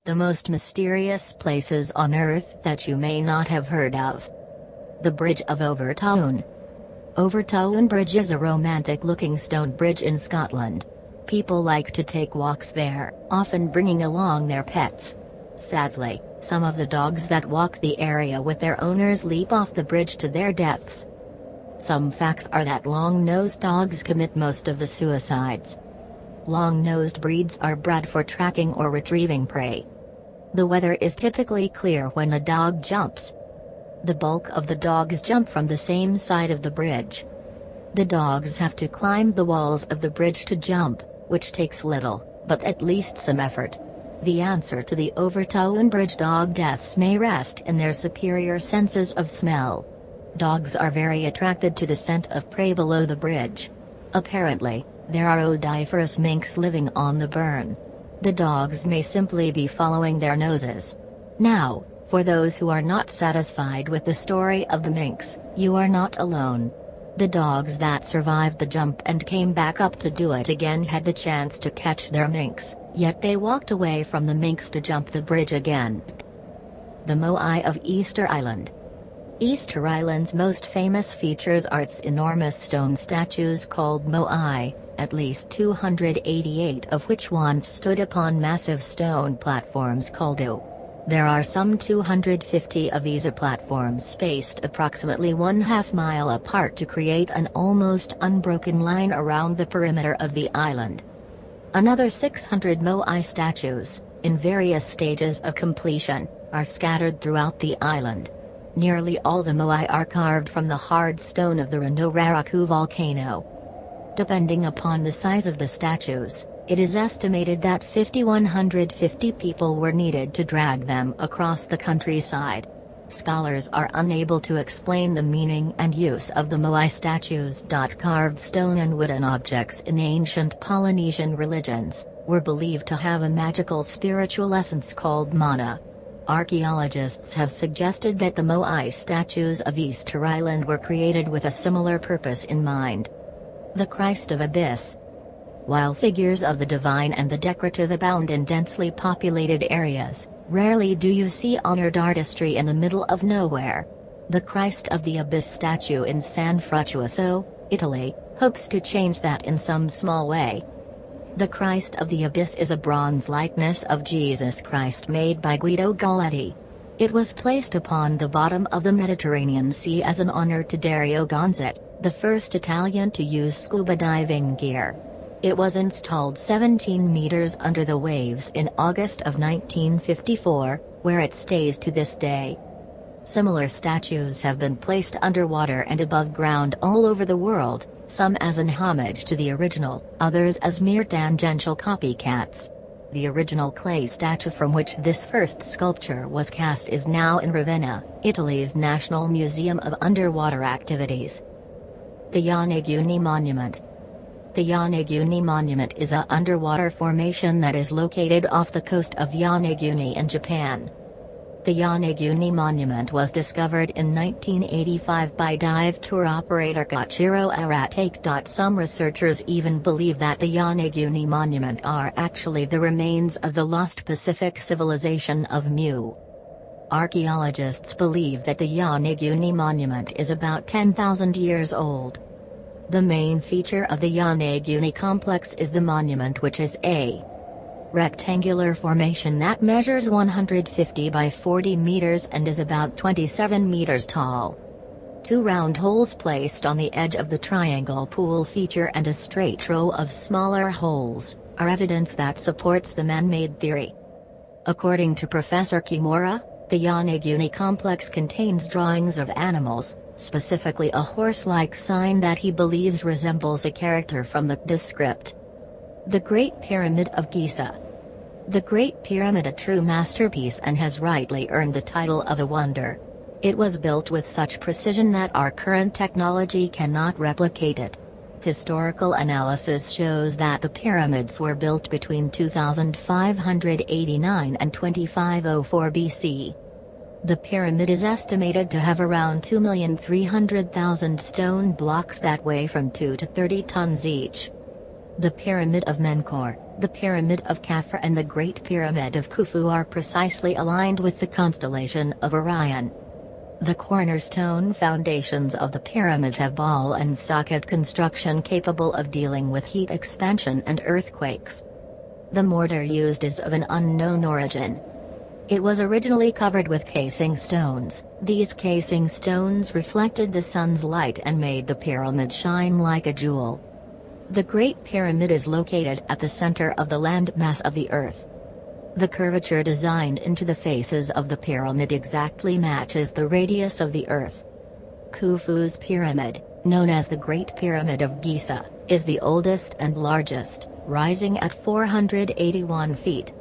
The most mysterious places on Earth that you may not have heard of. The Bridge of Overtoun. Overtoun Bridge is a romantic-looking stone bridge in Scotland. People like to take walks there, often bringing along their pets. Sadly, some of the dogs that walk the area with their owners leap off the bridge to their deaths. Some facts are that long-nosed dogs commit most of the suicides. Long-nosed breeds are bred for tracking or retrieving prey. The weather is typically clear when a dog jumps. The bulk of the dogs jump from the same side of the bridge. The dogs have to climb the walls of the bridge to jump, which takes little, but at least some effort. The answer to the Overtoun Bridge dog deaths may rest in their superior senses of smell. Dogs are very attracted to the scent of prey below the bridge. Apparently, there are odoriferous minks living on the burn. The dogs may simply be following their noses. Now, for those who are not satisfied with the story of the minks, you are not alone. The dogs that survived the jump and came back up to do it again had the chance to catch their minks, yet they walked away from the minks to jump the bridge again. The Moai of Easter Island. Easter Island's most famous features are its enormous stone statues called Moai, at least 288 of which once stood upon massive stone platforms called O. There are some 250 of these platforms spaced approximately 1/2 mile apart to create an almost unbroken line around the perimeter of the island. Another 600 Moai statues, in various stages of completion, are scattered throughout the island. Nearly all the Moai are carved from the hard stone of the Ranoraraku volcano. Depending upon the size of the statues, it is estimated that 5,150 people were needed to drag them across the countryside. Scholars are unable to explain the meaning and use of the Moai statues. Carved stone and wooden objects in ancient Polynesian religions were believed to have a magical spiritual essence called mana. Archaeologists have suggested that the Moai statues of Easter Island were created with a similar purpose in mind. The Christ of Abyss. While figures of the divine and the decorative abound in densely populated areas, rarely do you see honored artistry in the middle of nowhere. The Christ of the Abyss statue in San Frutuoso, Italy, hopes to change that in some small way. The Christ of the Abyss is a bronze likeness of Jesus Christ made by Guido Galletti. It was placed upon the bottom of the Mediterranean Sea as an honor to Dario Gonzet, the first Italian to use scuba diving gear. It was installed 17 meters under the waves in August of 1954, where it stays to this day. Similar statues have been placed underwater and above ground all over the world, some as an homage to the original, others as mere tangential copycats. The original clay statue from which this first sculpture was cast is now in Ravenna, Italy's National Museum of Underwater Activities. The Yonaguni Monument. The Yonaguni Monument is a underwater formation that is located off the coast of Yonaguni in Japan. The Yonaguni Monument was discovered in 1985 by dive tour operator Koichiro Aratake. Some researchers even believe that the Yonaguni Monument are actually the remains of the lost Pacific civilization of Mu. Archaeologists believe that the Yonaguni Monument is about 10,000 years old. The main feature of the Yonaguni complex is the monument, which is a rectangular formation that measures 150 by 40 meters and is about 27 meters tall. Two round holes placed on the edge of the triangle pool feature and a straight row of smaller holes are evidence that supports the man-made theory. According to Professor Kimura, the Yonaguni complex contains drawings of animals, specifically a horse-like sign that he believes resembles a character from the Descript. The Great Pyramid of Giza. The Great Pyramid, a true masterpiece, and has rightly earned the title of a wonder. It was built with such precision that our current technology cannot replicate it. Historical analysis shows that the pyramids were built between 2589 and 2504 BC. The pyramid is estimated to have around 2,300,000 stone blocks that weigh from 2 to 30 tons each. The Pyramid of Menkaure, The Pyramid of Khafre and the Great Pyramid of Khufu are precisely aligned with the constellation of Orion. The cornerstone foundations of the pyramid have ball and socket construction capable of dealing with heat expansion and earthquakes. The mortar used is of an unknown origin. It was originally covered with casing stones. These casing stones reflected the sun's light and made the pyramid shine like a jewel. The Great Pyramid is located at the center of the landmass of the Earth. The curvature designed into the faces of the pyramid exactly matches the radius of the Earth. Khufu's pyramid, known as the Great Pyramid of Giza, is the oldest and largest, rising at 481 feet.